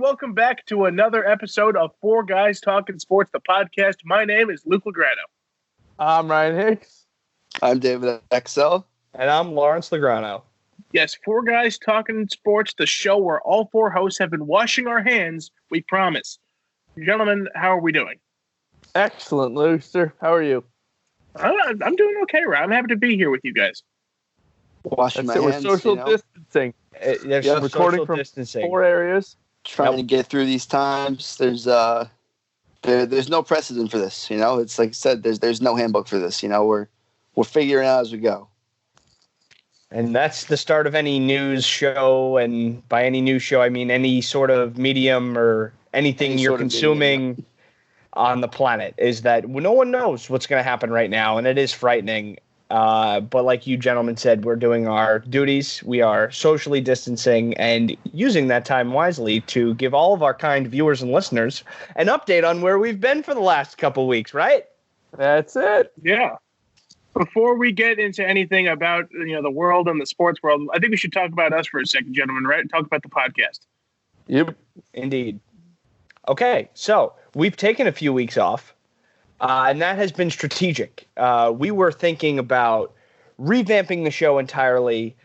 welcome back to another episode of Four Guys Talking Sports, the podcast. My name is Luke Legrano. I'm Ryan Hicks. I'm David XL. And I'm Lawrence Legrano. Yes, Four Guys Talking Sports, the show where all four hosts have been washing our hands, we promise. Gentlemen, how are we doing? Excellent, Looster. How are you? I'm doing okay, Ryan. I'm happy to be here with you guys. Washing my hands. We're social distancing. There's recording social from distancing. 4 areas. Trying to get through these times. There's no precedent for this. You know, it's like I said. There's no handbook for this. You know, we're figuring it out as we go. And that's the start of any news show, and by any news show, I mean any sort of medium or anything you're consuming on the planet, is that no one knows what's going to happen right now, and it is frightening. But like you gentlemen said, we're doing our duties. We are socially distancing and using that time wisely to give all of our kind viewers and listeners an update on where we've been for the last couple weeks, right? That's it. Yeah. Before we get into anything about the world and the sports world, I think we should talk about us for a second, gentlemen, right? Talk about the podcast. Yep. Indeed. Okay, so we've taken a few weeks off, and that has been strategic. We were thinking about revamping the show entirely,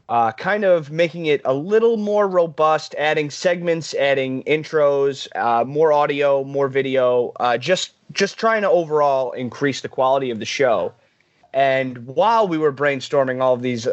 kind of making it a little more robust, adding segments, adding intros, more audio, more video, just trying to overall increase the quality of the show. And while we were brainstorming all of these,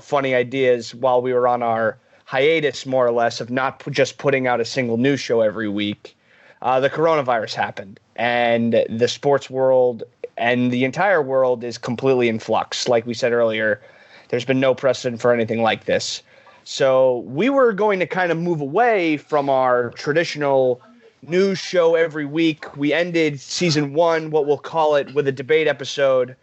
funny ideas while we were on our hiatus, more or less, of not just putting out a single news show every week, the coronavirus happened. And the sports world and the entire world is completely in flux. Like we said earlier, there's been no precedent for anything like this. So we were going to kind of move away from our traditional news show every week. We ended season 1, what we'll call it, with a debate episode.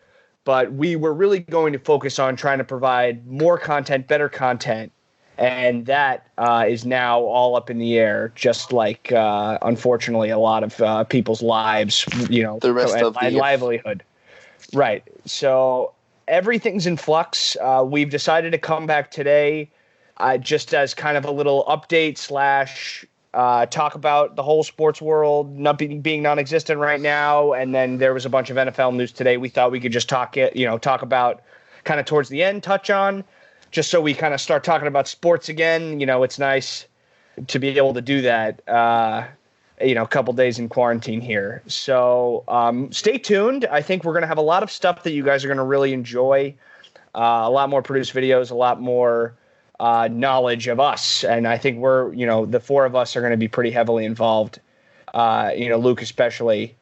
But we were really going to focus on trying to provide more content, better content. And that is now all up in the air, just like, unfortunately, a lot of people's lives, the rest of the livelihood. Right. So everything's in flux. We've decided to come back today just as kind of a little update / talk about the whole sports world not being non-existent right now. And then there was a bunch of NFL news today. We thought we could just talk about kind of towards the end, touch on, just so we kind of start talking about sports again. It's nice to be able to do that, a couple days in quarantine here. So stay tuned. I think we're going to have a lot of stuff that you guys are going to really enjoy. A lot more produced videos, a lot more knowledge of us. And I think we're, the four of us are going to be pretty heavily involved, Luke especially,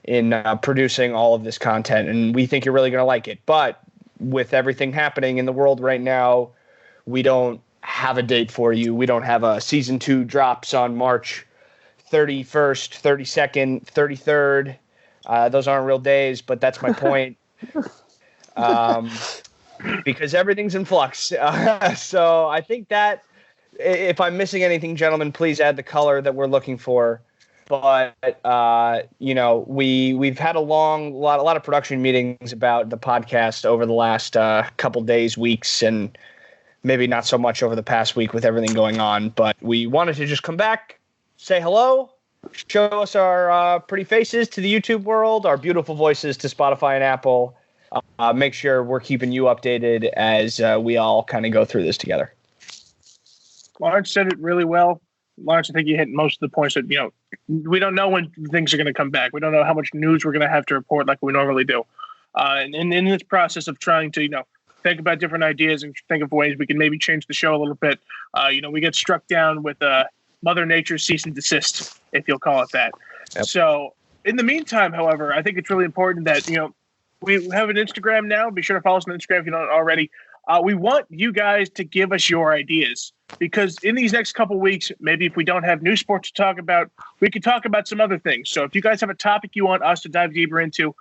in producing all of this content. And we think you're really going to like it. But with everything happening in the world right now, we don't have a date for you. We don't have a season 2 drops on March 31st, 32nd, 33rd. Those aren't real days, but that's my point. Because everything's in flux. So I think that if I'm missing anything, gentlemen, please add the color that we're looking for. But, we've had a lot of production meetings about the podcast over the last couple days, weeks, and maybe not so much over the past week with everything going on. But we wanted to just come back, say hello, show us our pretty faces to the YouTube world, our beautiful voices to Spotify and Apple. Make sure we're keeping you updated as we all kind of go through this together. Lawrence said it really well. Lawrence, I think you hit most of the points that, we don't know when things are going to come back. We don't know how much news we're going to have to report like we normally do. And in this process of trying to, think about different ideas and think of ways we can maybe change the show a little bit, we get struck down with Mother Nature's cease and desist, if you'll call it that. Yep. So in the meantime, however, I think it's really important that, we have an Instagram now. Be sure to follow us on Instagram if you don't already. We want you guys to give us your ideas, because in these next couple weeks, maybe if we don't have new sports to talk about, we could talk about some other things. So if you guys have a topic you want us to dive deeper into,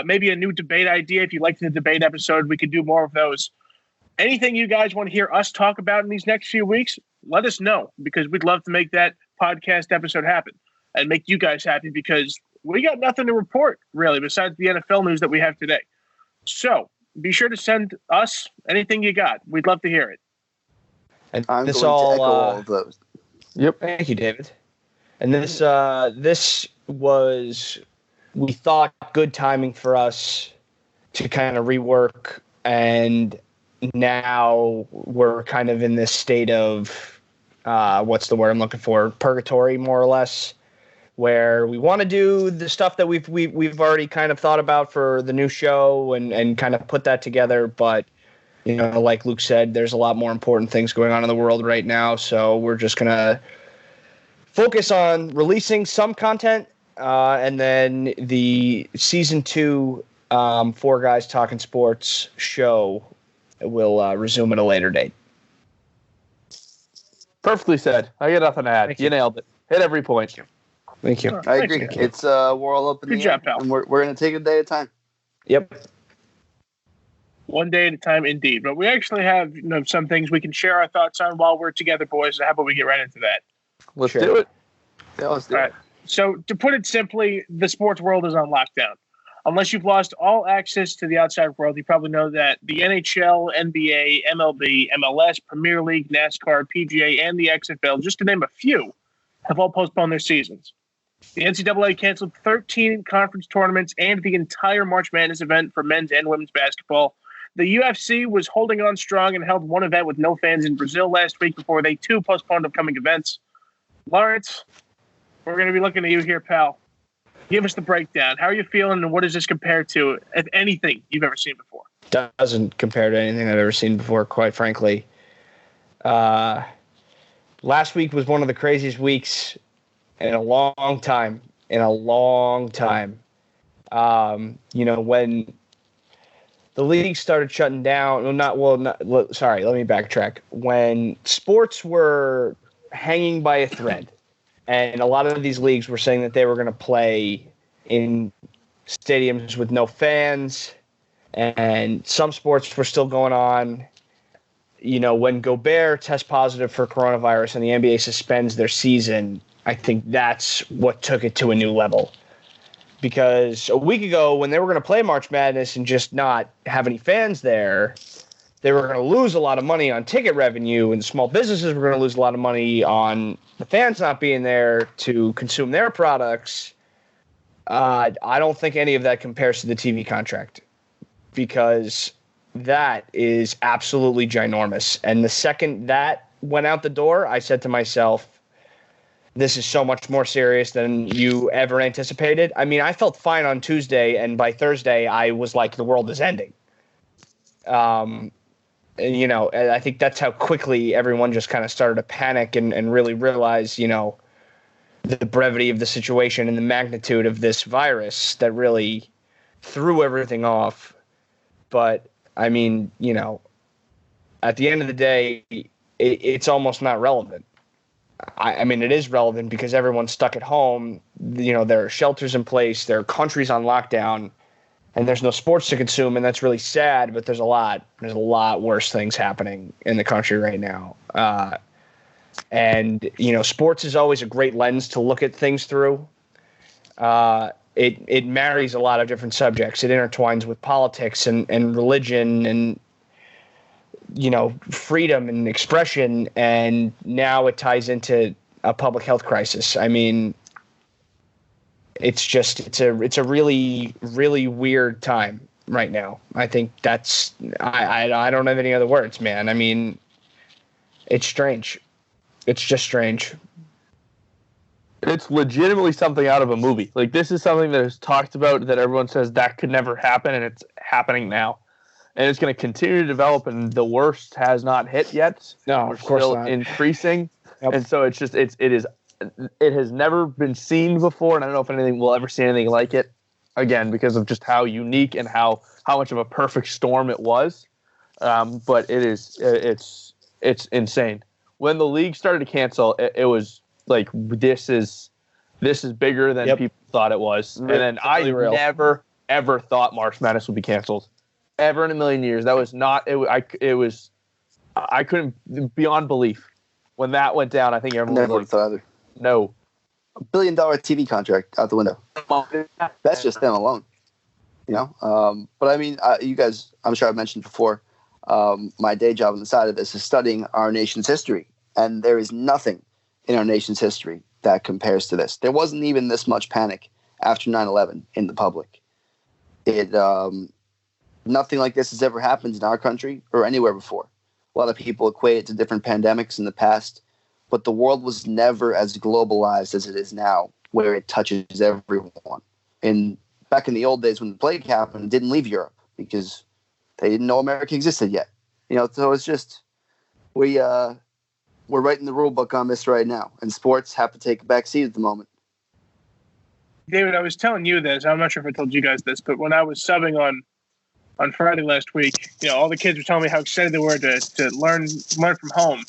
maybe a new debate idea, if you liked the debate episode, we could do more of those. Anything you guys want to hear us talk about in these next few weeks, let us know, because we'd love to make that podcast episode happen and make you guys happy, because we got nothing to report, really, besides the NFL news that we have today. So be sure to send us anything you got. We'd love to hear it. And I'm this going all, to echo all of those. Yep. Thank you, David. And this was, we thought, good timing for us to kind of rework, and now we're kind of in this state of what's the word I'm looking for? Purgatory, more or less, where we want to do the stuff that we've already kind of thought about for the new show and kind of put that together. But, you know, like Luke said, there's a lot more important things going on in the world right now. So we're just going to focus on releasing some content, and then the season 2 Four Guys Talking Sports show will resume at a later date. Perfectly said. I got nothing to add. You nailed it. Hit every point. Thank you. I agree. It's we're all up in Good the job, air, pal. and we're going to take it a day at a time. Yep. One day at a time, indeed. But we actually have some things we can share our thoughts on while we're together, boys. So how about we get right into that? Let's Sure. do it. Yeah, let's do All it. right. So to put it simply, the sports world is on lockdown. Unless you've lost all access to the outside world, you probably know that the NHL, NBA, MLB, MLS, Premier League, NASCAR, PGA, and the XFL, just to name a few, have all postponed their seasons. The NCAA canceled 13 conference tournaments and the entire March Madness event for men's and women's basketball. The UFC was holding on strong and held one event with no fans in Brazil last week before they, too, postponed upcoming events. Lawrence, we're going to be looking at you here, pal. Give us the breakdown. How are you feeling, and what does this compare to, if anything, you've ever seen before? Doesn't compare to anything I've ever seen before, quite frankly. Last week was one of the craziest weeks in a long time. You know, when the league started shutting down, let me backtrack. When sports were hanging by a thread, and a lot of these leagues were saying that they were going to play in stadiums with no fans, and some sports were still going on. You know, when Gobert tests positive for coronavirus and the NBA suspends their season, I think that's what took it to a new level. Because a week ago, when they were going to play March Madness and just not have any fans there, they were going to lose a lot of money on ticket revenue, and small businesses were going to lose a lot of money on the fans not being there to consume their products. I don't think any of that compares to the TV contract, because that is absolutely ginormous. And the second that went out the door, I said to myself, this is so much more serious than you ever anticipated. I mean, I felt fine on Tuesday, and by Thursday, I was like, the world is ending. You know, I think that's how quickly everyone just kind of started to panic and really realize, you know, the brevity of the situation and the magnitude of this virus that really threw everything off. But, I mean, you know, at the end of the day, it's almost not relevant. I mean, it is relevant because everyone's stuck at home. You know, there are shelters in place. There are countries on lockdown. And there's no sports to consume, and that's really sad. But there's a lot worse things happening in the country right now. And you know, sports is always a great lens to look at things through. It marries a lot of different subjects. It intertwines with politics and religion and, you know, freedom and expression. And now it ties into a public health crisis. I mean, it's a really, really weird time right now. I think that's, I don't have any other words, man. I mean, it's strange. It's just strange. It's legitimately something out of a movie. Like, this is something that is talked about that everyone says that could never happen, and it's happening now. And it's going to continue to develop, and the worst has not hit yet. No, We're of course still not. increasing. Yep. And so it has never been seen before, and I don't know if anything will ever see anything like it again because of just how unique and how much of a perfect storm it was. But it's insane. When the league started to cancel, it was like, this is bigger than people thought it was. And then I never ever thought March Madness would be canceled, ever in a million years. That was not it. I couldn't, beyond belief. When that went down, I think everyone Never was thought like, either. no. $1 billion TV contract out the window. That's just them alone. You know? But I mean, you guys, I'm sure I've mentioned before, my day job on the side of this is studying our nation's history. And there is nothing in our nation's history that compares to this. There wasn't even this much panic after 9/11 in the public. Nothing like this has ever happened in our country or anywhere before. A lot of people equate it to different pandemics in the past, but the world was never as globalized as it is now, where it touches everyone. And back in the old days when the plague happened, it didn't leave Europe because they didn't know America existed yet. So it's just we're writing the rule book on this right now, and sports have to take a back seat at the moment. David, I was telling you this. I'm not sure if I told you guys this, but when I was subbing on Friday last week, all the kids were telling me how excited they were to learn from home.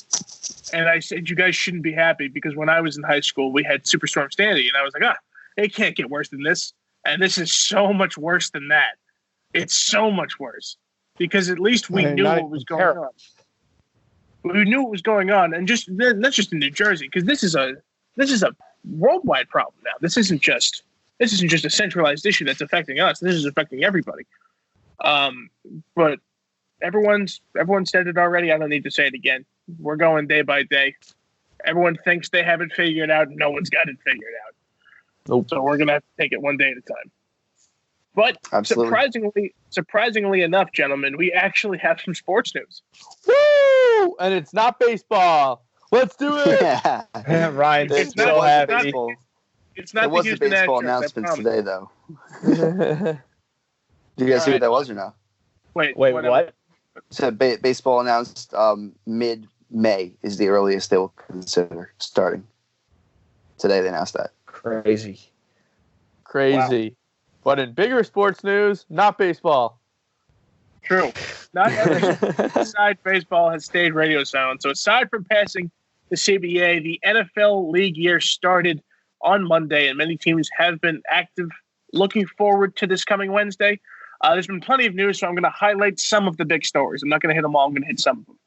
And I said, you guys shouldn't be happy because when I was in high school, we had Superstorm Sandy, and I was like, it can't get worse than this. And this is so much worse than that. It's so much worse because at least we knew what was going on. We knew what was going on, and not just in New Jersey, because this is a worldwide problem now. This isn't just a centralized issue that's affecting us. This is affecting everybody. But everyone said it already. I don't need to say it again. We're going day by day. Everyone thinks they have it figured out. No one's got it figured out. Nope. So we're gonna have to take it one day at a time. But surprisingly enough, gentlemen, we actually have some sports news. Woo! And it's not baseball. Let's do it. Yeah. Ryan, It's so not happy. baseball. It's not There the was a Houston baseball Astros, announcement today, though. Did you guys see what that was or no? Wait, what? So baseball announced mid-May is the earliest they will consider starting. Today they announced that. Crazy. Crazy. Wow. But in bigger sports news, not baseball. True. Not everything besides baseball has stayed radio silent. So aside from passing the CBA, the NFL league year started on Monday, and many teams have been active looking forward to this coming Wednesday. There's been plenty of news, so I'm going to highlight some of the big stories. I'm not going to hit them all. I'm going to hit some of them.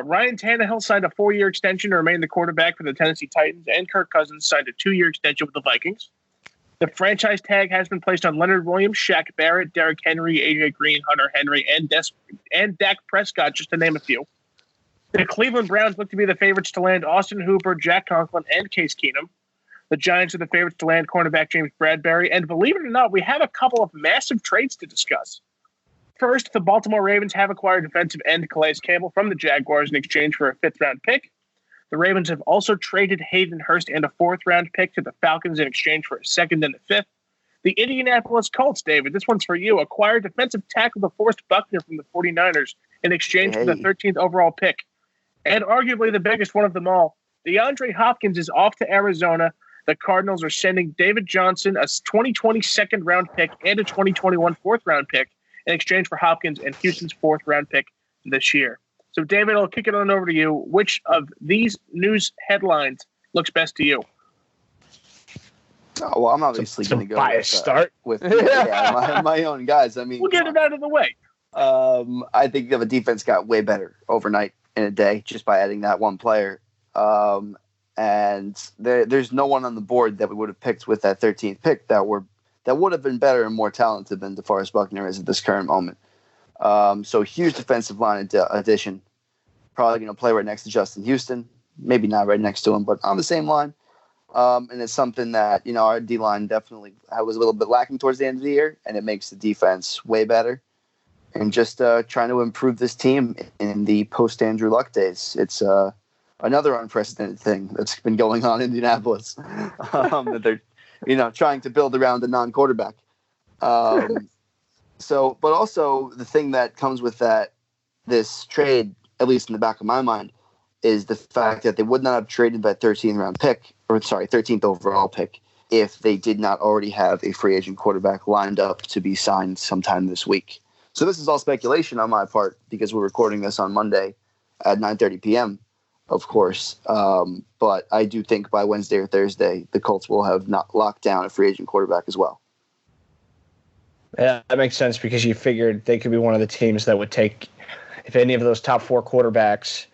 Ryan Tannehill signed a 4-year extension to remain the quarterback for the Tennessee Titans, and Kirk Cousins signed a 2-year extension with the Vikings. The franchise tag has been placed on Leonard Williams, Shaq Barrett, Derrick Henry, AJ Green, Hunter Henry, and Dak Prescott, just to name a few. The Cleveland Browns look to be the favorites to land Austin Hooper, Jack Conklin, and Case Keenum. The Giants are the favorites to land cornerback James Bradbury. And believe it or not, we have a couple of massive trades to discuss. First, the Baltimore Ravens have acquired defensive end Calais Campbell from the Jaguars in exchange for a 5th-round pick. The Ravens have also traded Hayden Hurst and a 4th-round pick to the Falcons in exchange for a 2nd and a 5th. The Indianapolis Colts, David, this one's for you, acquired defensive tackle DeForest Buckner from the 49ers in exchange for the 13th overall pick. And arguably the biggest one of them all, DeAndre Hopkins is off to Arizona. The Cardinals are sending David Johnson a 2020 2nd-round pick and a 2021 4th-round pick in exchange for Hopkins and Houston's 4th-round pick this year. So, David, I'll kick it on over to you. Which of these news headlines looks best to you? Oh, well, I'm obviously going to go with my own guys. I mean, we'll get it out of the way. I think the defense got way better overnight in a day just by adding that one player. And there's no one on the board that we would have picked with that 13th pick that would have been better and more talented than DeForest Buckner is at this current moment. So huge defensive line addition. Probably going to play right next to Justin Houston. Maybe not right next to him, but on the same line. And it's something that, our D-line definitely was a little bit lacking towards the end of the year, and it makes the defense way better. And just trying to improve this team in the post-Andrew Luck days. It's another unprecedented thing that's been going on in Indianapolis. That they're, trying to build around a non-quarterback. But also the thing that comes with this trade, at least in the back of my mind, is the fact that they would not have traded that 13th overall pick if they did not already have a free agent quarterback lined up to be signed sometime this week. So this is all speculation on my part because we're recording this on Monday at 9:30 p.m., of course. But I do think by Wednesday or Thursday, the Colts will have not locked down a free agent quarterback as well. Yeah, that makes sense because you figured they could be one of the teams that would take, if any of those top 4 quarterbacks,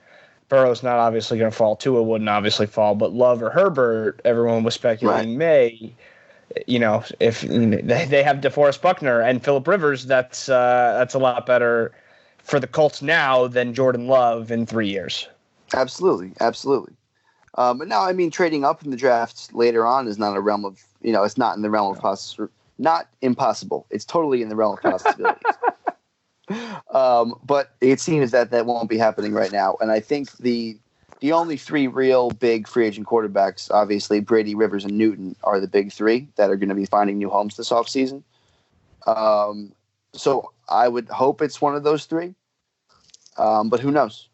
Burrow's not obviously going to fall. Tua wouldn't obviously fall, but Love or Herbert, everyone was speculating may. If they have DeForest Buckner and Phillip Rivers, that's a lot better for the Colts now than Jordan Love in 3 years. Absolutely. But now, I mean, trading up in the draft later on is not a realm of, it's not in the realm of not impossible. It's totally in the realm of possibilities. But it seems that won't be happening right now. And I think the only three real big free agent quarterbacks, obviously Brady, Rivers, and Newton, are the big three that are going to be finding new homes this offseason. So I would hope it's one of those three. But who knows?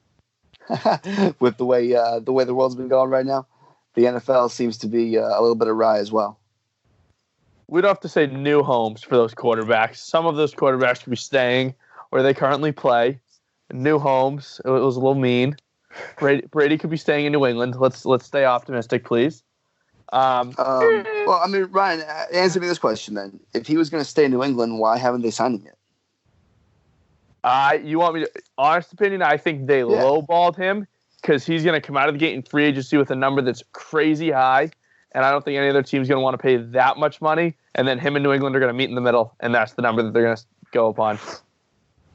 With the way the world's been going right now, the NFL seems to be a little bit awry as well. We don't have to say new homes for those quarterbacks. Some of those quarterbacks could be staying where they currently play. New homes. It was a little mean. Brady could be staying in New England. Let's stay optimistic, please. Well, I mean, Ryan, answer me this question then. If he was going to stay in New England, why haven't they signed him yet? You want me to? Honest opinion, I think they lowballed him because he's going to come out of the gate in free agency with a number that's crazy high, and I don't think any other team's going to want to pay that much money. And then him and New England are going to meet in the middle, and that's the number that they're going to go upon.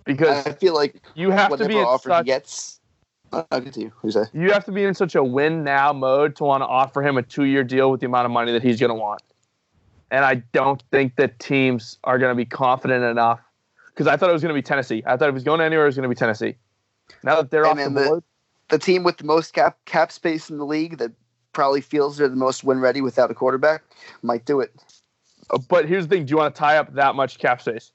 Because I feel like you have to be in offer he gets. I'll get to you. Who's that? You have to be in such a win now mode to want to offer him a 2-year deal with the amount of money that he's going to want. And I don't think that teams are going to be confident enough. Because I thought it was going to be Tennessee. I thought if he was going anywhere, it was going to be Tennessee. Now that they're off the board. The team with the most cap space in the league that probably feels they're the most win-ready without a quarterback might do it. But here's the thing. Do you want to tie up that much cap space?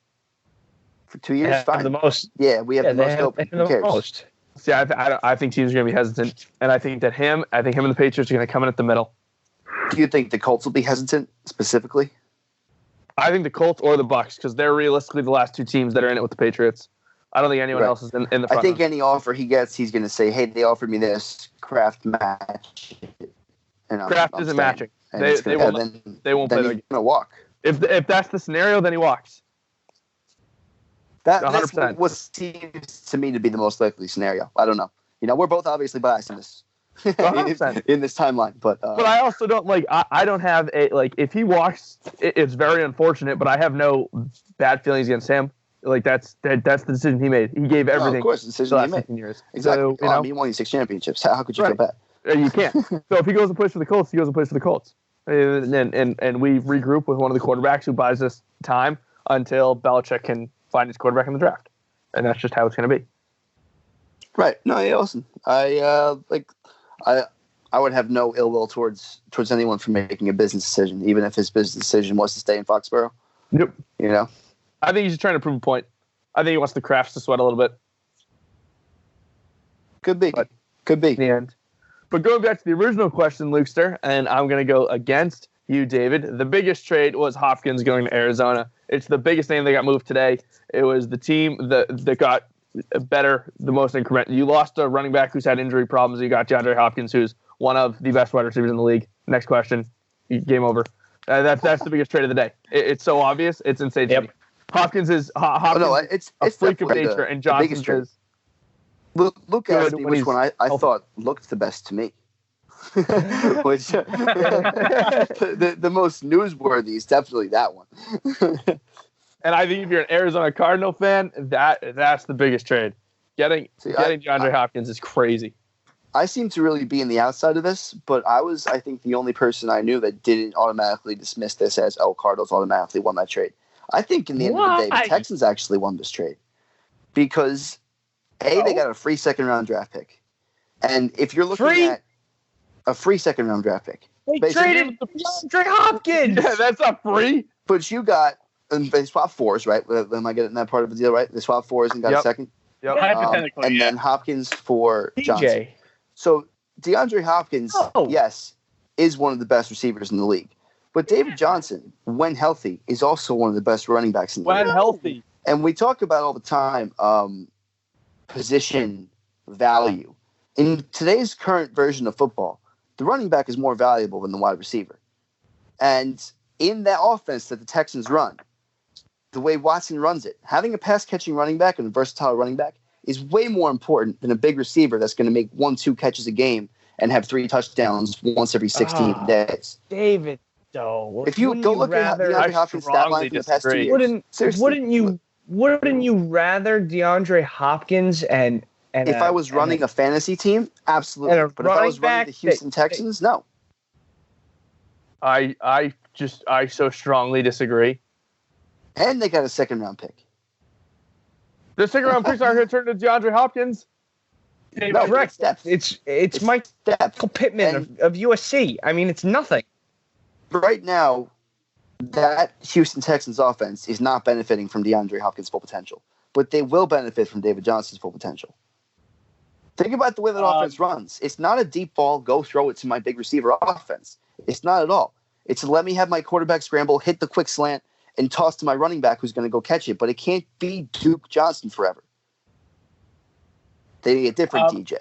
For 2 years? Fine. The most. Yeah, we have the most open. Who cares? Most. See, I think teams are going to be hesitant. And I think him and the Patriots are going to come in at the middle. Do you think the Colts will be hesitant specifically? I think the Colts or the Bucs, because they're realistically the last two teams that are in it with the Patriots. I don't think anyone else is in the front. I think any offer he gets, he's going to say, hey, they offered me this. Kraft match. Kraft isn't matching. They won't play the game. He's going to walk. If that's the scenario, then he walks. That's 100%. what seems to me to be the most likely scenario. I don't know. We're both obviously biased in this. in this timeline, but I also don't I don't have if he walks, it's very unfortunate, but I have no bad feelings against him. That's the decision he made. He gave everything. Of course, the decision he made. 15 years. Exactly. So, he won 6 championships. How could you feel bad? You can't. So if he goes and plays for the Colts, he goes and plays for the Colts, and we regroup with one of the quarterbacks who buys us time until Belichick can find his quarterback in the draft, and that's just how it's going to be. Right. No, yeah, listen. I would have no ill will towards anyone for making a business decision, even if his business decision was to stay in Foxborough. Yep. I think he's just trying to prove a point. I think he wants the Crafts to sweat a little bit. Could be. Could be. In the end. But going back to the original question, Lukester, and I'm going to go against you, David. The biggest trade was Hopkins going to Arizona. It's the biggest name that got moved today. It was the team that got better, the most incremental. You lost a running back who's had injury problems. You got DeAndre Hopkins, who's one of the best wide receivers in the league. Next question. Game over. That's the biggest trade of the day. It's so obvious. It's insane to me. Hopkins is it's a freak of nature, and Johnson is. Luke asked me which one I thought looked the best to me. Which the most newsworthy is definitely that one. And I think if you're an Arizona Cardinal fan, that's the biggest trade. Getting DeAndre Hopkins is crazy. I seem to really be in the outside of this, but I think, the only person I knew that didn't automatically dismiss this as, Cardinals automatically won that trade. I think in the end of the day, the Texans actually won this trade. Because, they got a free second-round draft pick. And if you're looking at a free second-round draft pick. They traded DeAndre Hopkins! Yeah, that's not free. But you got, and they swapped fours, right? Am I getting that part of the deal right? They swapped fours and got a second? Yep. Hypothetically, and then Hopkins for Johnson. So DeAndre Hopkins, yes, is one of the best receivers in the league. But David Johnson, when healthy, is also one of the best running backs in the league. When healthy. And we talk about all the time position value. In today's current version of football, the running back is more valuable than the wide receiver. And in that offense that the Texans run, the way Watson runs it, having a pass-catching running back and a versatile running back is way more important than a big receiver that's going to make 1-2 catches a game and have 3 touchdowns once every 16 days. David, though. If you go look at DeAndre Hopkins' stat line for the past 2 years. Wouldn't you rather DeAndre Hopkins and And if I was running a fantasy team, absolutely. But if I was running the Houston Texans, no. I so strongly disagree. And they got a second-round pick. The second-round picks aren't going to turn to DeAndre Hopkins. No, correct. It's Michael Pittman of USC. I mean, it's nothing. Right now, that Houston Texans offense is not benefiting from DeAndre Hopkins' full potential, but they will benefit from David Johnson's full potential. Think about the way that offense runs. It's not a deep ball, go throw it to my big receiver offense. It's not at all. It's let me have my quarterback scramble, hit the quick slant, and toss to my running back who's going to go catch it. But it can't be Duke Johnson forever. They need a different DJ.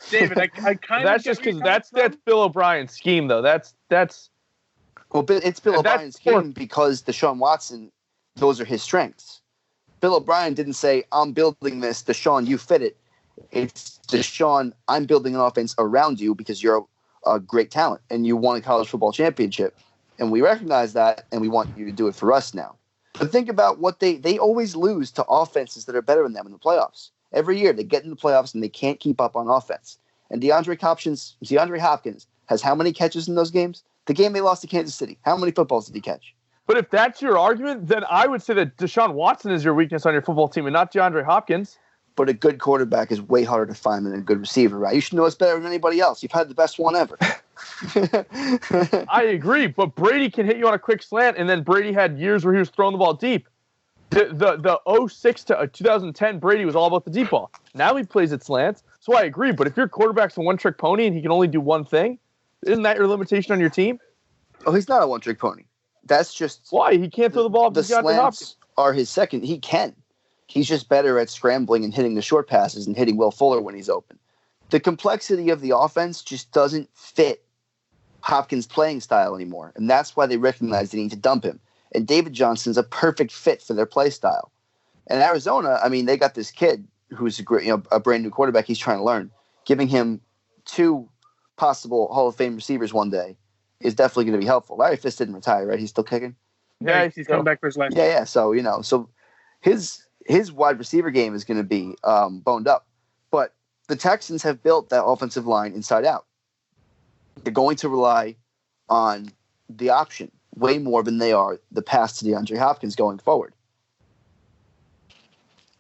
David, I kind of that's just because that's Bill O'Brien's scheme, though. That's well, it's Bill O'Brien's scheme because Deshaun Watson, those are his strengths. Bill O'Brien didn't say, "I'm building this, Deshaun, you fit it." It's Deshaun, I'm building an offense around you because you're a great talent and you won a college football championship, and we recognize that, and we want you to do it for us now. But think about what they always lose to offenses that are better than them in the playoffs. Every year they get in the playoffs and they can't keep up on offense. And DeAndre Hopkins has how many catches in those games? The game they lost to Kansas City, how many footballs did he catch? But if that's your argument, then I would say that Deshaun Watson is your weakness on your football team and not DeAndre Hopkins. But a good quarterback is way harder to find than a good receiver, right? You should know us better than anybody else. You've had the best one ever. I agree, but Brady can hit you on a quick slant, and then Brady had years where he was throwing the ball deep. The 06 to 2010 Brady was all about the deep ball. Now he plays at slants, so I agree. But if your quarterback's a one-trick pony and he can only do one thing, isn't that your limitation on your team? Oh, he's not a one-trick pony. That's just why he can't throw the ball up to DeAndre Hopkins. Are his second. He can. He's just better at scrambling and hitting the short passes and hitting Will Fuller when he's open. The complexity of the offense just doesn't fit Hopkins' playing style anymore, and that's why they recognize they need to dump him. And David Johnson's a perfect fit for their play style. And Arizona, I mean, they got this kid who's a brand new quarterback. He's trying to learn. Giving him 2 possible Hall of Fame receivers one day is definitely going to be helpful. Larry Fitz didn't retire, right? He's still kicking. Yeah, he's coming back for his last. Yeah. So so his wide receiver game is going to be boned up. But the Texans have built that offensive line inside out. They're going to rely on the option way more than they are the pass to DeAndre Hopkins going forward.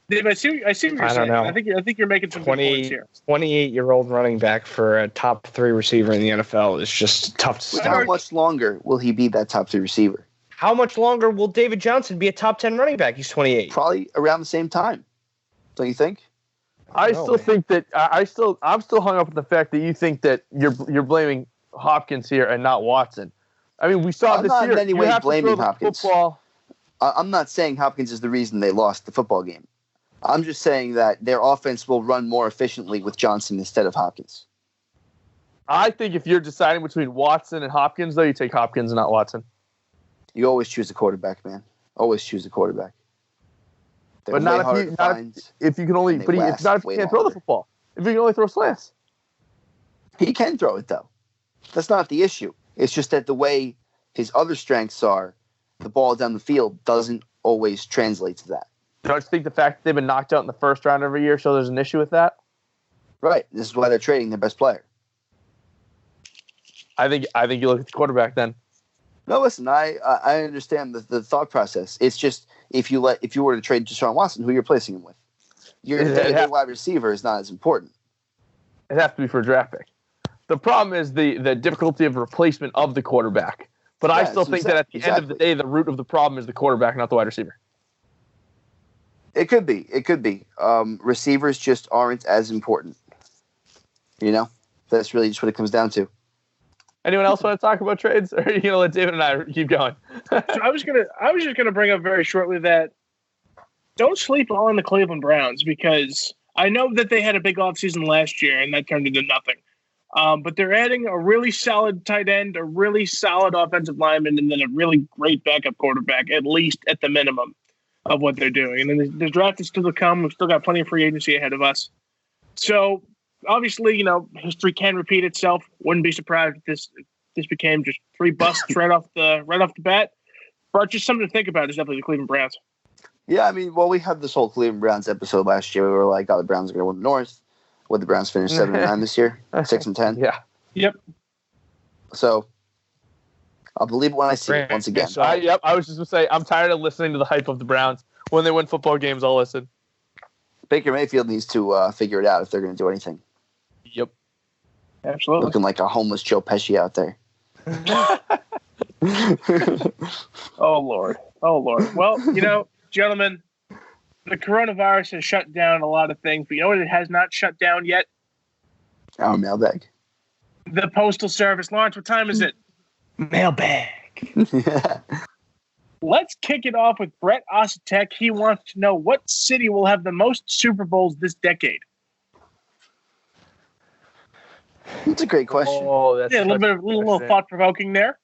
Dave, I see what you're saying. Know. I think you're making some good points here. 28-year-old running back for a top 3 receiver in the NFL is just tough to start. How much longer will he be that top 3 receiver? How much longer will David Johnson be a top 10 running back? He's 28. Probably around the same time. Don't you think? I'm still hung up with the fact that you think that you're blaming Hopkins here and not Watson. I mean, we saw this year. I'm not in any way blaming Hopkins. Football. I'm not saying Hopkins is the reason they lost the football game. I'm just saying that their offense will run more efficiently with Johnson instead of Hopkins. I think if you're deciding between Watson and Hopkins, though, you take Hopkins and not Watson. You always choose a quarterback, man. Always choose a quarterback. But not if you can only. But it's not if you can't throw the football. If you can only throw slants. He can throw it, though. That's not the issue. It's just that the way his other strengths are, the ball down the field doesn't always translate to that. Don't you think the fact that they've been knocked out in the first round every year, so there's an issue with that? Right. This is why they're trading their best player. I think you look at the quarterback then. No, listen, I understand the thought process. It's just if you were to trade Deshaun Watson, who you're placing him with? Your wide receiver is not as important. It has to be for a draft pick. The problem is the difficulty of replacement of the quarterback. But I still think that at the end of the day, the root of the problem is the quarterback, not the wide receiver. It could be. Receivers just aren't as important. That's really just what it comes down to. Anyone else want to talk about trades, or are you gonna let David and I keep going? So I was just gonna bring up very shortly that don't sleep on the Cleveland Browns, because I know that they had a big offseason last year and that turned into nothing. But they're adding a really solid tight end, a really solid offensive lineman, and then a really great backup quarterback, at least at the minimum of what they're doing. And then the draft is still to come. We've still got plenty of free agency ahead of us. So obviously, history can repeat itself. Wouldn't be surprised if this became just 3 busts right off the bat. But just something to think about is definitely the Cleveland Browns. Yeah, I mean, we had this whole Cleveland Browns episode last year. We were like, the Browns are going to win the North. Would the Browns finish 7-9 this year? 6-10. Yeah. Yep. So I'll believe it when I see it once again. So, I was just going to say, I'm tired of listening to the hype of the Browns. When they win football games, I'll listen. Baker Mayfield needs to figure it out if they're going to do anything. Yep. Absolutely. Looking like a homeless Joe Pesci out there. Oh, Lord. Well, gentlemen, the coronavirus has shut down a lot of things, but you know what it has not shut down yet? Our mailbag. The Postal Service. Lawrence, what time is it? Mailbag. Let's kick it off with Brett Osetek. He wants to know what city will have the most Super Bowls this decade. That's a great question. Oh, that's Yeah, a little thought-provoking there.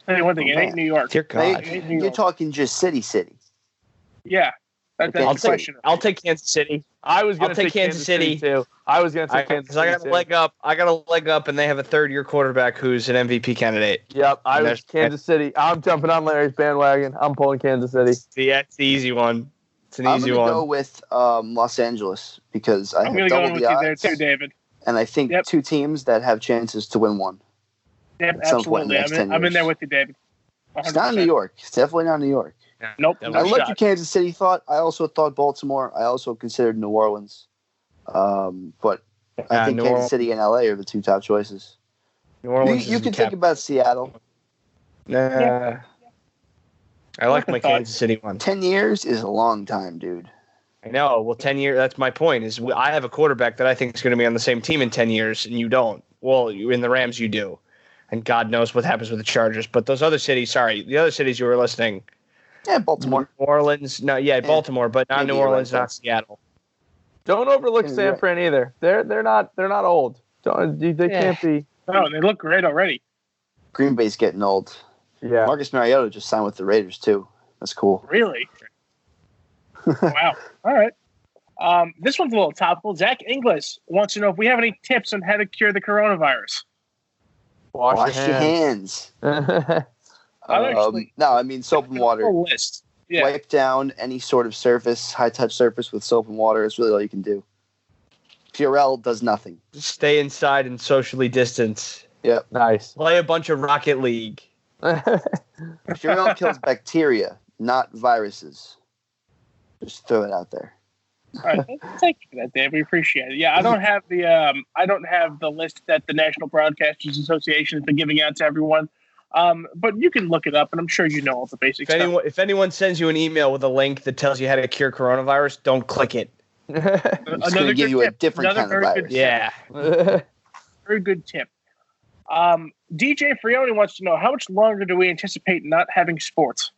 Tell you one thing, it ain't New York. Dear God. You're talking just city. Yeah, that's the question. I'll take Kansas City. I was going to take Kansas City too. I was going to take Kansas City. I got a leg up. I got a leg up, and they have a third-year quarterback who's an MVP candidate. Yep, I was Kansas City. I'm jumping on Larry's bandwagon. I'm pulling Kansas City. That's the easy one. It's an easy one. I'm going to go with Los Angeles because I I'm have double the odds. you there too, David. And I think two teams that have chances to win one. Yep, absolutely. I'm in there with you, David. 100%. It's not New York. It's definitely not New York. Yeah. Nope. I like your Kansas City thought. I also thought Baltimore. I also considered New Orleans. But I think Kansas City and LA are the two top choices. New Orleans. You can think about Seattle. I like my Kansas City one. 10 years is a long time, dude. I know. Well, 10 years, that's my point, is I have a quarterback that I think is going to be on the same team in 10 years, and you don't. Well, in the Rams, you do. And God knows what happens with the Chargers. But those other cities, the other cities you were listening. Yeah, Baltimore. New Orleans. Baltimore, but not New Orleans, not Seattle. Don't overlook San Fran either. They're not old. They can't be. Oh, they look great already. Green Bay's getting old. Yeah. Marcus Mariota just signed with the Raiders, too. That's cool. Really? Wow. All right. This one's a little topical. Zach Inglis wants to know if we have any tips on how to cure the coronavirus. Wash your hands. No, I mean soap and water. List. Yeah. Wipe down any sort of surface, high-touch surface with soap and water. It's really all you can do. Purell does nothing. Stay inside and socially distance. Yep. Nice. Play a bunch of Rocket League. Purell kills bacteria, not viruses. Just throw it out there. All right, thank you for that, Dave. We appreciate it. Yeah, I don't have the list that the National Broadcasters Association has been giving out to everyone. But you can look it up, and I'm sure you know all the basic stuff. If anyone sends you an email with a link that tells you how to cure coronavirus, don't click it. It's going to give you a different kind of virus. Yeah. Very good tip. DJ Frioni wants to know, how much longer do we anticipate not having sports?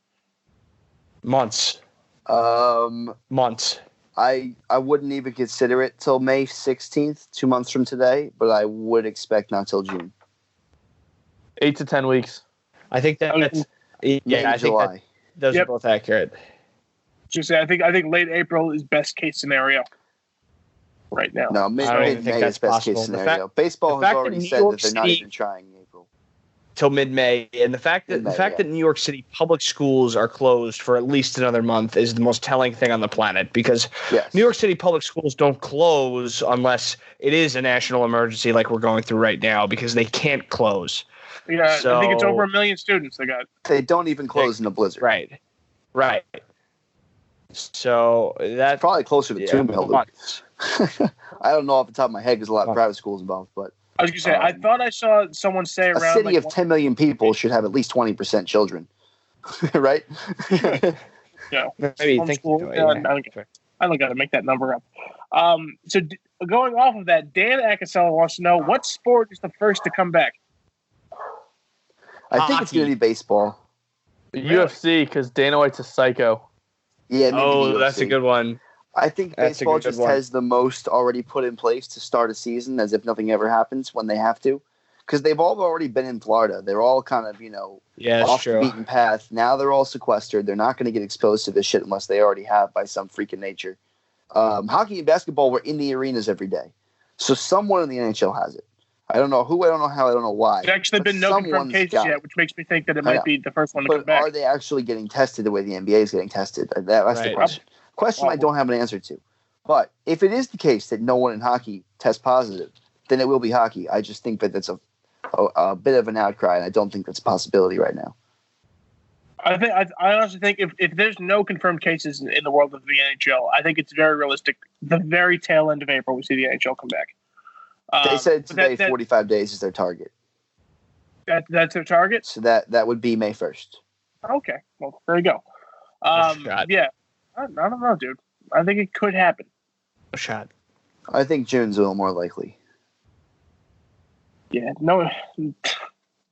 Months. Months. I wouldn't even consider it till May 16th, 2 months from today, but I would expect not till June. 8 to 10 weeks. I think that's May, July. Those are both accurate. Just say I think late April is best case scenario right now. No, May is best possible. case scenario. Baseball has already said that they're not even trying in April. Till mid-May, and the fact that New York City public schools are closed for at least another month is the most telling thing on the planet, because New York City public schools don't close unless it is a national emergency like we're going through right now, because they can't close. Yeah, I think it's over 1 million students they got. They don't even close in a blizzard. Right. So that's probably closer to 2 million. I don't know off the top of my head because a lot of private schools involved, but I was going to say, I thought I saw someone say around a city of 10 million people should have at least 20% children, right? Yeah, maybe I don't got to make that number up. So going off of that, Dan Akasela wants to know, what sport is the first to come back? I think it's going to be baseball. UFC, because Dana White's a psycho. Yeah. Maybe that's a good one. I think baseball just has the most already put in place to start a season as if nothing ever happens when they have to. Because they've all already been in Florida. They're all kind of, off the beaten path. Now they're all sequestered. They're not going to get exposed to this shit unless they already have by some freaking nature. Hockey and basketball were in the arenas every day. So someone in the NHL has it. I don't know who, I don't know how, I don't know why. There's actually been no confirmed cases yet, which makes me think that it might be the first one to come back. But are they actually getting tested the way the NBA is getting tested? That's the question. Question I don't have an answer to. But if it is the case that no one in hockey tests positive, then it will be hockey. I just think that that's a bit of an outcry, and I don't think that's a possibility right now. I honestly think if there's no confirmed cases in the world of the NHL, I think it's very realistic. The very tail end of April, we see the NHL come back. They said today 45 days is their target. That's their target? So that would be May 1st. Okay. Well, there you go. Yeah. I don't know, dude. I think it could happen. A shot. I think June's a little more likely. Yeah. No.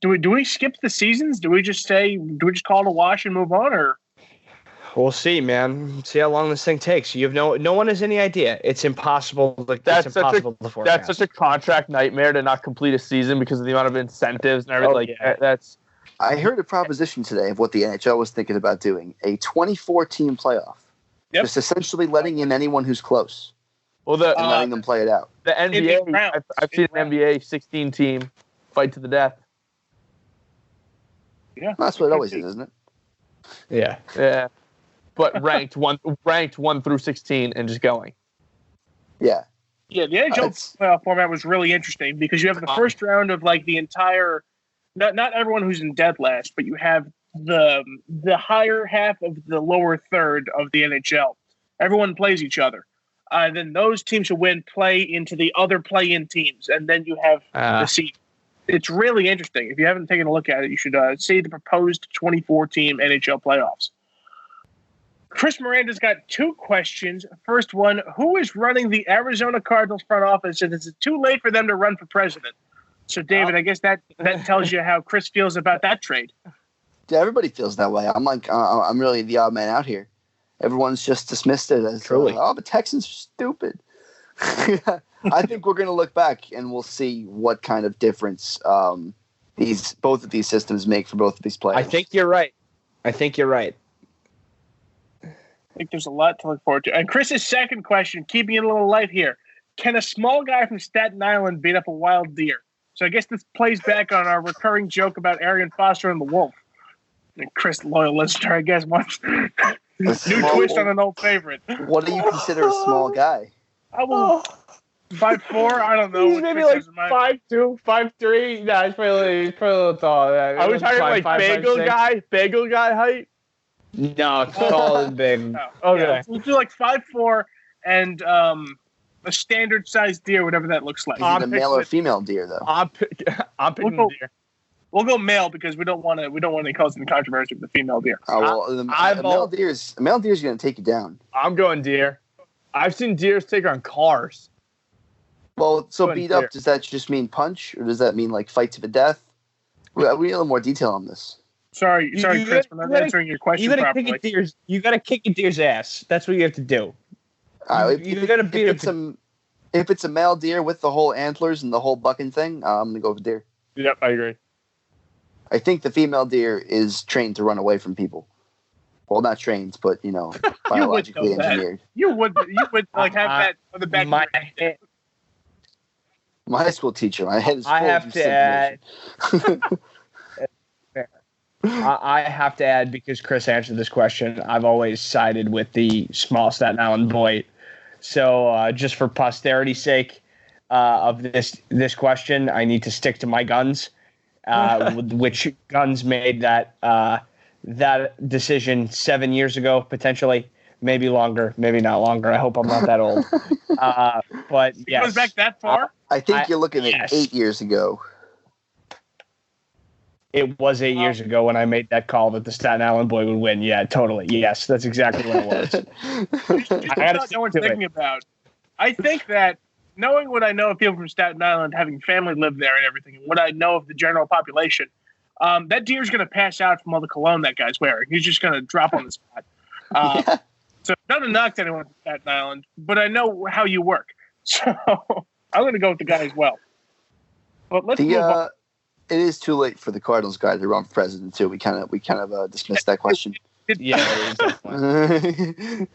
Do we skip the seasons? Do we just call it a wash and move on, or? We'll see, man. See how long this thing takes. You have no one has any idea. It's impossible. It's impossible to forecast. That's such a contract nightmare to not complete a season because of the amount of incentives and everything. That's. I heard a proposition today of what the NHL was thinking about doing: a 24-team playoff. Yep. Just essentially letting in anyone who's close. Well, and letting them play it out. The NBA, I've seen an NBA 16-team fight to the death. Yeah, that's what it always is, isn't it? Yeah. But ranked one through 16 and just going. Yeah. Yeah, the NHL playoff format was really interesting because you have the first round of like the entire, not everyone who's in dead last, but you have the higher half of the lower third of the NHL. Everyone plays each other. Then those teams who win play into the other play-in teams, and then you have the seed. It's really interesting. If you haven't taken a look at it, you should see the proposed 24-team NHL playoffs. Chris Miranda's got two questions. First one, who is running the Arizona Cardinals front office, and is it too late for them to run for president? So, David, I guess that tells you how Chris feels about that trade. Yeah, everybody feels that way. I'm really the odd man out here. Everyone's just dismissed it as, the Texans are stupid. I think we're going to look back and we'll see what kind of difference both of these systems make for both of these players. I think you're right. I think there's a lot to look forward to. And Chris's second question, keeping it a little light here. Can a small guy from Staten Island beat up a wild deer? So I guess this plays back on our recurring joke about Arian Foster and the wolf. And Chris, loyal listener, I guess, wants new twist on an old favorite. What do you consider a small guy? I will 5'4". I don't know. He's maybe like 5'2", 5'3". Nah, he's probably a little tall. Are we talking like bagel guy height? No, tall and big. No. Okay. Yeah, we'll do like 5'4" and a standard sized deer, whatever that looks like. Is it a male or female deer, though? I'm picking deer. We'll go male because we don't want to cause any controversy with the female deer. A male deer is going to take you down. I'm going deer. I've seen deers take on cars. Well, so beat up, does that just mean punch, or does that mean like fight to the death? We need a little more detail on this. Sorry, Chris, for not answering your question properly. You got to kick a deer's ass. That's what you have to do. You got to beat him. If it's a male deer with the whole antlers and the whole bucking thing, I'm going to go with deer. Yep, I agree. I think the female deer is trained to run away from people. Well, not trained, but biologically engineered. You would like have that on the back of your head. My high school teacher. My head is full I have to add. I have to add, because Chris answered this question, I've always sided with the small Staten Island boy. So just for posterity's sake of this question, I need to stick to my guns, which guns made that decision 7 years ago, potentially. Maybe longer, maybe not longer. I hope I'm not that old. But it goes back that far? I think you're looking at 8 years ago. It was 8 years ago when I made that call that the Staten Island boy would win. Yeah, totally. Yes, that's exactly what it was. I got no one's thinking about. I think that knowing what I know of people from Staten Island, having family live there and everything, and what I know of the general population, that deer's going to pass out from all the cologne that guy's wearing. He's just going to drop on the spot. So not to knock anyone from Staten Island, but I know how you work. So I'm going to go with the guy as well. But let's move on. It is too late for the Cardinals guy to run for president too. We kind of dismissed that question. Yeah. Exactly.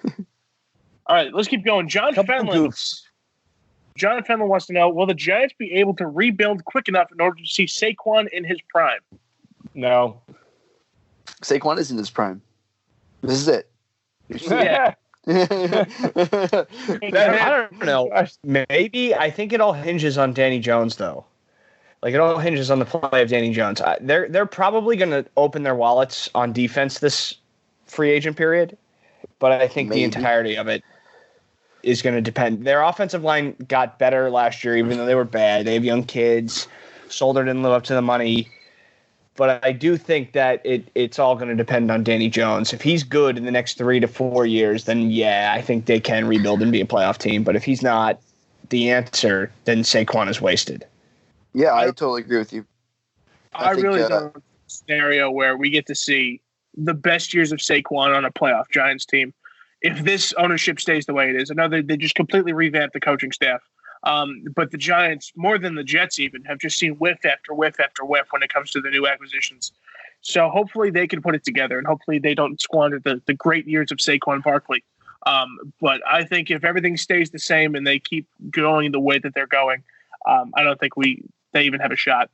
All right, let's keep going. John Fenlon wants to know: will the Giants be able to rebuild quick enough in order to see Saquon in his prime? No. Saquon is in his prime. This is it. Yeah. I don't know. Maybe I think it all hinges on Danny Jones, though. Like it all hinges on the play of Danny Jones. They're probably going to open their wallets on defense this free agent period, but I think the entirety of it is going to depend. Their offensive line got better last year, even though they were bad. They have young kids. Solder didn't live up to the money. But I do think that it's all going to depend on Danny Jones. If he's good in the next 3 to 4 years, then yeah, I think they can rebuild and be a playoff team. But if he's not the answer, then Saquon is wasted. Yeah, I totally agree with you. I really don't want a scenario where we get to see the best years of Saquon on a playoff Giants team. If this ownership stays the way it is, I know they just completely revamped the coaching staff. But the Giants, more than the Jets even, have just seen whiff after whiff after whiff when it comes to the new acquisitions. So hopefully they can put it together, and hopefully they don't squander the great years of Saquon Barkley. But I think if everything stays the same and they keep going the way that they're going, I don't think they even have a shot.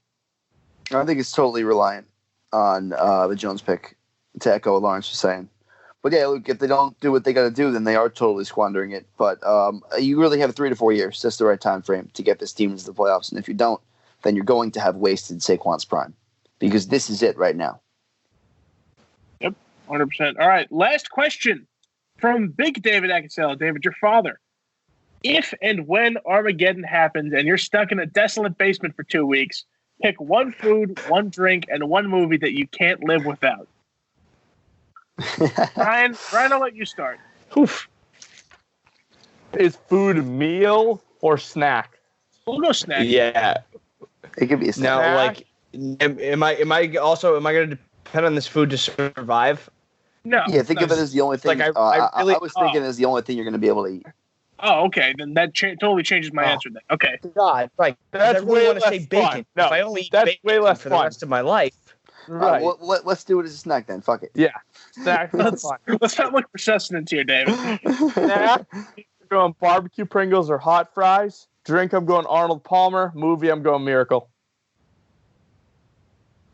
I think it's totally reliant on the Jones pick, to echo what Lawrence was saying. But yeah, look, if they don't do what they got to do, then they are totally squandering it. But you really have 3 to 4 years. That's the right time frame to get this team into the playoffs. And if you don't, then you're going to have wasted Saquon's prime, because this is it right now. Yep, 100%. All right, last question from Big David Acasella. David, your father. If and when Armageddon happens and you're stuck in a desolate basement for 2 weeks, pick one food, one drink, and one movie that you can't live without. Ryan, I'll let you start. Oof. Is food a meal or snack? We'll go snack. Yeah. It could be a snack. Now, like, am I going to depend on this food to survive? No. Yeah, think of it as the only thing. Like I was thinking as the only thing you're going to be able to eat. Oh, okay. Then that totally changes my answer. Then okay. God, like That's I really way want to less say bacon. fun. No, if I only eat that's bacon way less for the fun. rest of my life. Right. Let's do it as a snack then. Fuck it. Yeah. Snack. Let's not look for sustenance here, David. Snack. I'm going barbecue Pringles or hot fries. Drink, I'm going Arnold Palmer. Movie, I'm going Miracle.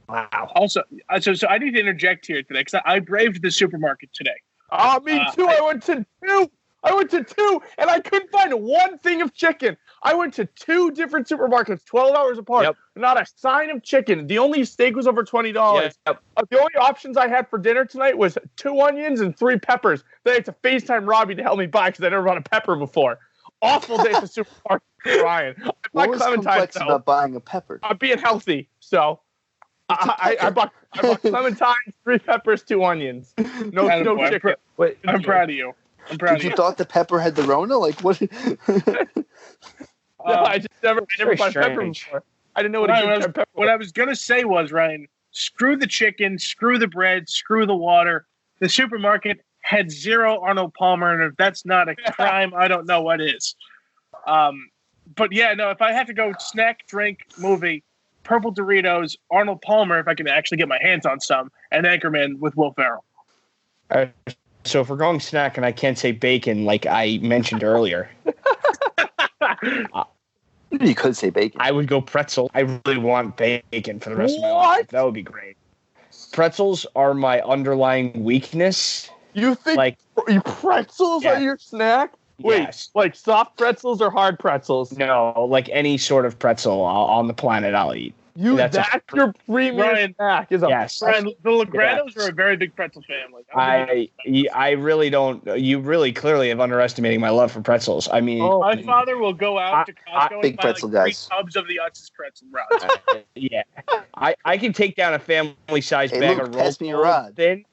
Wow. Also, so I need to interject here today because I braved the supermarket today. Oh, me too. I went to two, and I couldn't find one thing of chicken. I went to 2 different supermarkets, 12 hours apart. Yep. Not a sign of chicken. The only steak was over $20. Yep. The only options I had for dinner tonight was 2 onions and 3 peppers. Then I had to FaceTime Robbie to help me buy because I never bought a pepper before. Awful day at the supermarket, Ryan. What was complex about buying a pepper? I'm being healthy, so I bought clementines, 3 peppers, 2 onions. No chicken. I'm proud of you. You thought the pepper had the Rona? Like what? No, I never bought pepper before. I didn't know what I was gonna say was, Ryan, screw the chicken, screw the bread, screw the water. The supermarket had 0 Arnold Palmer, and if that's not a crime, I don't know what is. But yeah, no, if I have to go snack, drink, movie, purple Doritos, Arnold Palmer, if I can actually get my hands on some, and Anchorman with Will Ferrell. So if we're going snack and I can't say bacon like I mentioned earlier. You could say bacon. I would go pretzel. I really want bacon for the rest of my life. That would be great. Pretzels are my underlying weakness. You think pretzels are your snack? Wait, yes. Like soft pretzels or hard pretzels? No, like any sort of pretzel on the planet I'll eat. That's your premier snack. Yes. Ryan, the Legranos are a very big pretzel family. I really don't. You really clearly have underestimating my love for pretzels. I mean, my father will go out to Costco and buy like 3 tubs of the Utz's pretzel rods. Yeah, I can take down a family-sized bag of pass me a rod. Thin.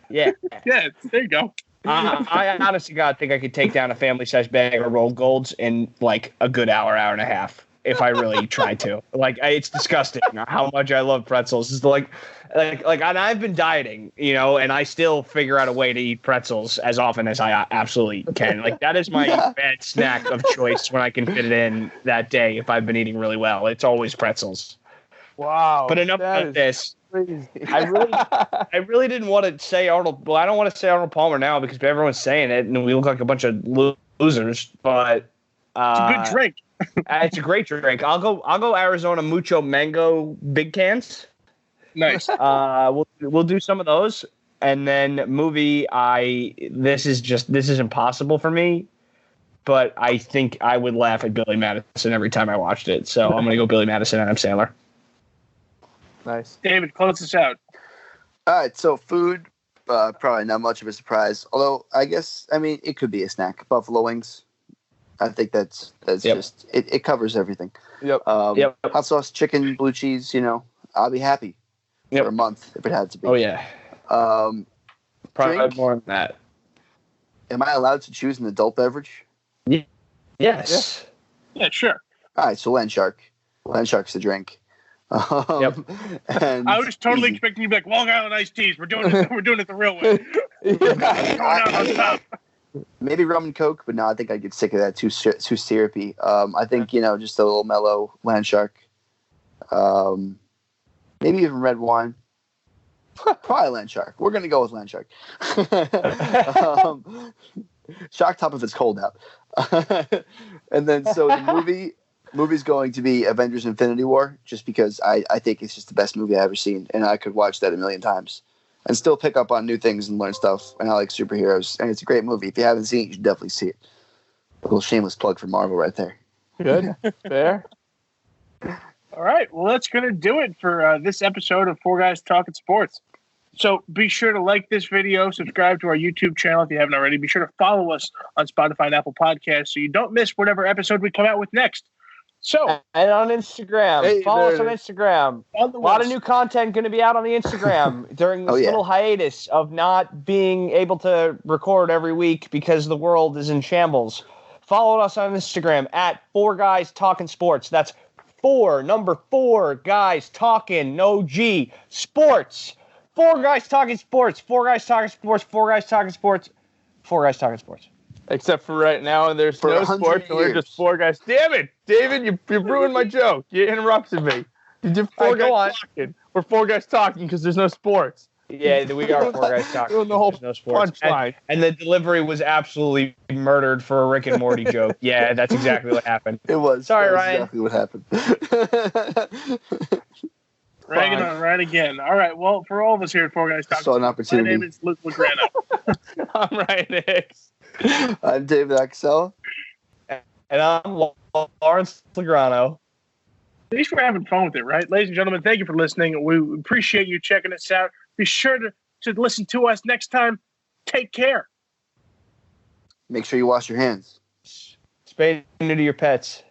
Yeah. Yeah, there you go. I honestly, God, think I could take down a family-sized bag of rolled golds in like a good hour and a half. If I really tried to. It's disgusting how much I love pretzels. It's like, and I've been dieting, and I still figure out a way to eat pretzels as often as I absolutely can. Like, that is my bad snack of choice when I can fit it in that day if I've been eating really well. It's always pretzels. Wow. But enough about this. Crazy. I really didn't want to say Arnold. Well, I don't want to say Arnold Palmer now because everyone's saying it, and we look like a bunch of losers. But it's a good drink. It's a great drink. I'll go Arizona Mucho Mango big cans. Nice. We'll do some of those. And then movie, this is impossible for me, but I think I would laugh at Billy Madison every time I watched it. So I'm going to go Billy Madison and Adam Sandler. Nice. David, close this out. All right, so food, probably not much of a surprise. Although it could be a snack. Buffalo wings. I think that's just it covers everything. Yep. Hot sauce, chicken, blue cheese. I'll be happy for a month if it had to be. Oh yeah. Probably Drink? more than that. Am I allowed to choose an adult beverage? Yes. Yeah, sure. All right, so Land Shark. Land Shark's the drink. And I was totally expecting you to be like Long Island iced teas. We're doing it the real way. Going out on top. Maybe rum and Coke, but no, I think I'd get sick of that. Too syrupy. I think just a little mellow Land Shark. Maybe even red wine. Probably Land Shark. We're gonna go with Land Shark. Shock top if it's cold out. And then so the movie's going to be Avengers Infinity War, just because I think it's just the best movie I've ever seen, and I could watch that a million times and still pick up on new things and learn stuff. And I like superheroes, and it's a great movie. If you haven't seen it, you should definitely see it. A little shameless plug for Marvel right there. Good. Fair. All right. Well, that's going to do it for this episode of Four Guys Talking Sports. So be sure to like this video, subscribe to our YouTube channel if you haven't already. Be sure to follow us on Spotify and Apple Podcasts so you don't miss whatever episode we come out with next. So, and on Instagram, Hey, follow us on Instagram. On A lot of new content going to be out on the Instagram during this little hiatus of not being able to record every week because the world is in shambles. Follow us on Instagram at 4guystalkingsports. That's 4 guys talking, no G, sports. 4 guys talking sports. 4 guys talking sports. 4 guys talking sports. 4 guys talking sports. Except for right now, and there's For no 100 sports, and we're years. just 4 guys. Damn it, David, you ruined my joke. You interrupted me. You did 4 guys talking. We're 4 guys talking because there's no sports. Yeah, we are 4 guys talking. Ruined the whole There's no sports. punchline. And the delivery was absolutely murdered for a Rick and Morty joke. Yeah, that's exactly what happened. It was. Sorry, That was Ryan. Exactly what happened. Ragging on Ryan again. All right. Well, for all of us here at Four Guys Talking Saw an Sports, my opportunity. name is Luke Legrano. I'm Ryan Hicks. I'm David Axel. And I'm Lawrence Legrano. At least we're having fun with it, right? Ladies and gentlemen, thank you for listening. We appreciate you checking us out. Be sure to listen to us next time. Take care. Make sure you wash your hands. Spay and neuter your pets.